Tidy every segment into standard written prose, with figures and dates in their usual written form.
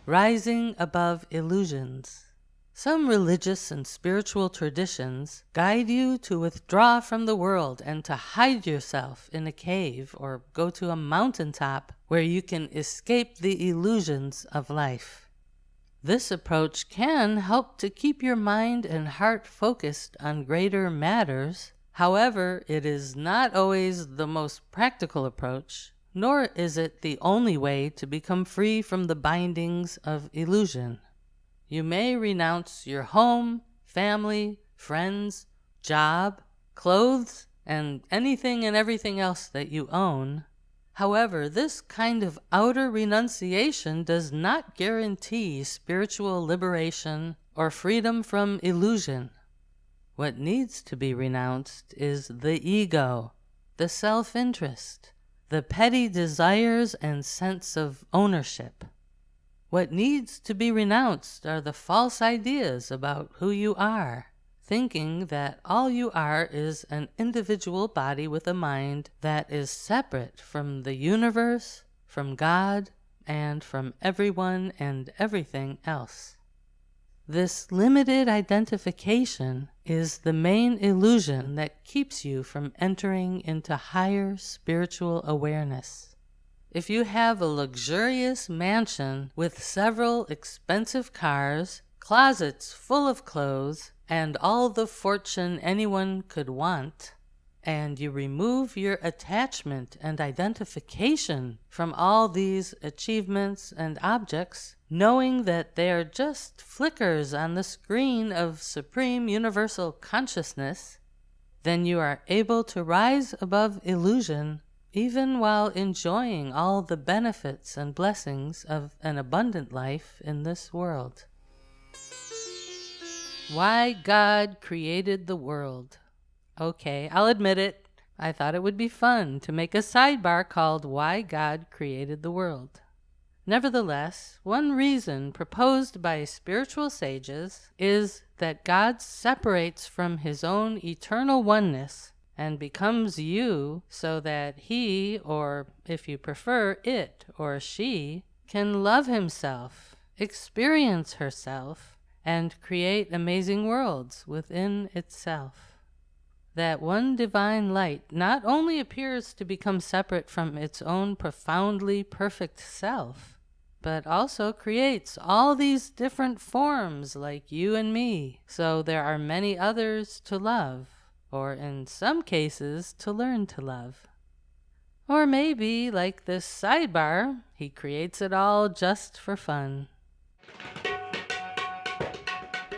Rising above illusions. Some religious and spiritual traditions guide you to withdraw from the world and to hide yourself in a cave or go to a mountaintop where you can escape the illusions of life. This approach can help to keep your mind and heart focused on greater matters. However, it is not always the most practical approach, nor is it the only way to become free from the bindings of illusion. You may renounce your home, family, friends, job, clothes, and anything and everything else that you own. However, this kind of outer renunciation does not guarantee spiritual liberation or freedom from illusion. What needs to be renounced is the ego, the self-interest, the petty desires and sense of ownership. What needs to be renounced are the false ideas about who you are, thinking that all you are is an individual body with a mind that is separate from the universe, from God, and from everyone and everything else. This limited identification is the main illusion that keeps you from entering into higher spiritual awareness. If you have a luxurious mansion with several expensive cars, closets full of clothes, and all the fortune anyone could want, and you remove your attachment and identification from all these achievements and objects, knowing that they are just flickers on the screen of supreme universal consciousness, then you are able to rise above illusion even while enjoying all the benefits and blessings of an abundant life in this world. Why God created the world. Okay, I'll admit it. I thought it would be fun to make a sidebar called Why God Created the World. Nevertheless, one reason proposed by spiritual sages is that God separates from his own eternal oneness and becomes you so that he, or if you prefer, it or she, can love himself, experience herself, and create amazing worlds within itself. That one divine light not only appears to become separate from its own profoundly perfect self, but also creates all these different forms like you and me, so there are many others to love, or in some cases to learn to love. Or maybe, like this sidebar, he creates it all just for fun.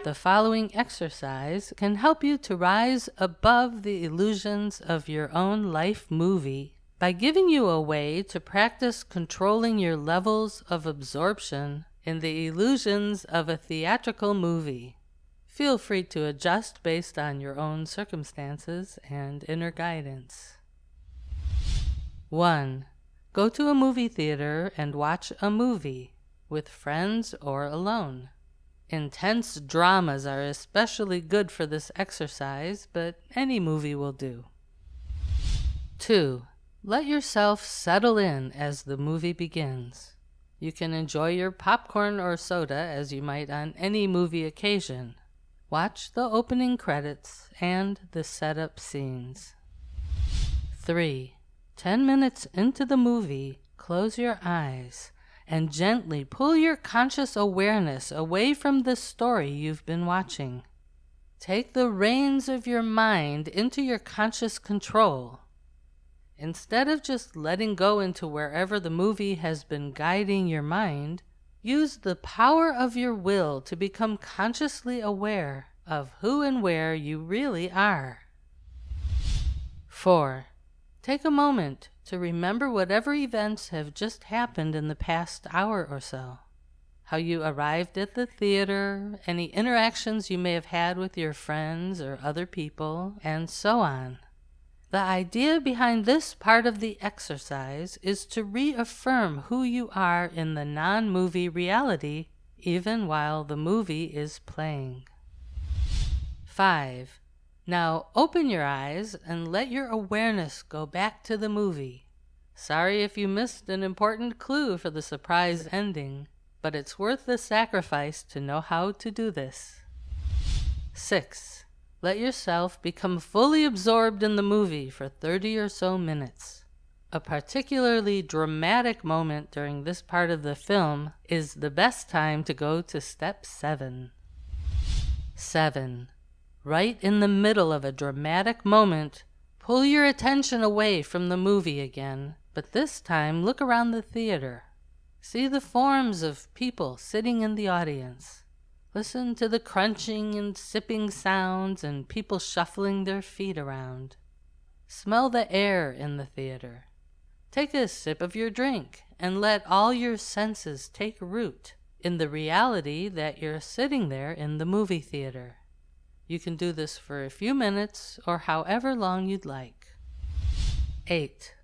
The following exercise can help you to rise above the illusions of your own life movie by giving you a way to practice controlling your levels of absorption in the illusions of a theatrical movie. Feel free to adjust based on your own circumstances and inner guidance. 1. Go to a movie theater and watch a movie, with friends or alone. Intense dramas are especially good for this exercise, but any movie will do. 2. Let yourself settle in as the movie begins. You can enjoy your popcorn or soda as you might on any movie occasion. Watch the opening credits and the setup scenes. 3. 10 minutes into the movie, close your eyes and gently pull your conscious awareness away from the story you've been watching. Take the reins of your mind into your conscious control. Instead of just letting go into wherever the movie has been guiding your mind, use the power of your will to become consciously aware of who and where you really are. 4. Take a moment to remember whatever events have just happened in the past hour or so. How you arrived at the theater, any interactions you may have had with your friends or other people, and so on. The idea behind this part of the exercise is to reaffirm who you are in the non-movie reality, even while the movie is playing. 5. Now open your eyes and let your awareness go back to the movie. Sorry if you missed an important clue for the surprise ending, but it's worth the sacrifice to know how to do this. 6. Let yourself become fully absorbed in the movie for 30 or so minutes. A particularly dramatic moment during this part of the film is the best time to go to step 7. 7. Right in the middle of a dramatic moment, pull your attention away from the movie again, but this time look around the theater. See the forms of people sitting in the audience. Listen to the crunching and sipping sounds and people shuffling their feet around. Smell the air in the theater. Take a sip of your drink and let all your senses take root in the reality that you're sitting there in the movie theater. You can do this for a few minutes or however long you'd like. 8.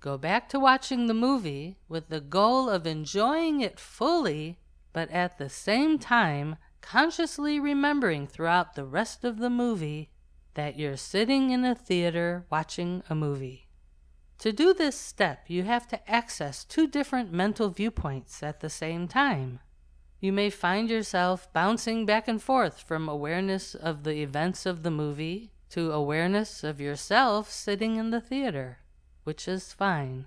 Go back to watching the movie with the goal of enjoying it fully, but at the same time consciously remembering throughout the rest of the movie that you're sitting in a theater watching a movie. To do this step, you have to access 2 different mental viewpoints at the same time. You may find yourself bouncing back and forth from awareness of the events of the movie to awareness of yourself sitting in the theater, which is fine.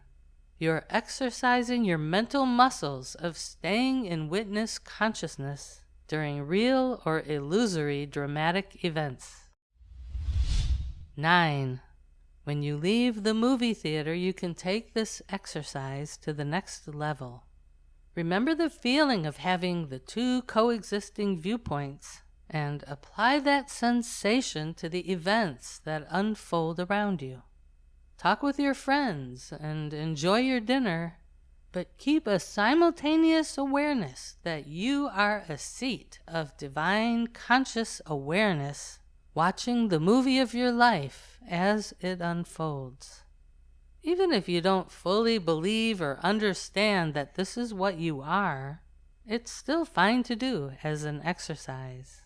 You're exercising your mental muscles of staying in witness consciousness during real or illusory dramatic events. 9. When you leave the movie theater, you can take this exercise to the next level. Remember the feeling of having the 2 coexisting viewpoints and apply that sensation to the events that unfold around you. Talk with your friends and enjoy your dinner, but keep a simultaneous awareness that you are a seat of divine conscious awareness watching the movie of your life as it unfolds. Even if you don't fully believe or understand that this is what you are, it's still fine to do as an exercise.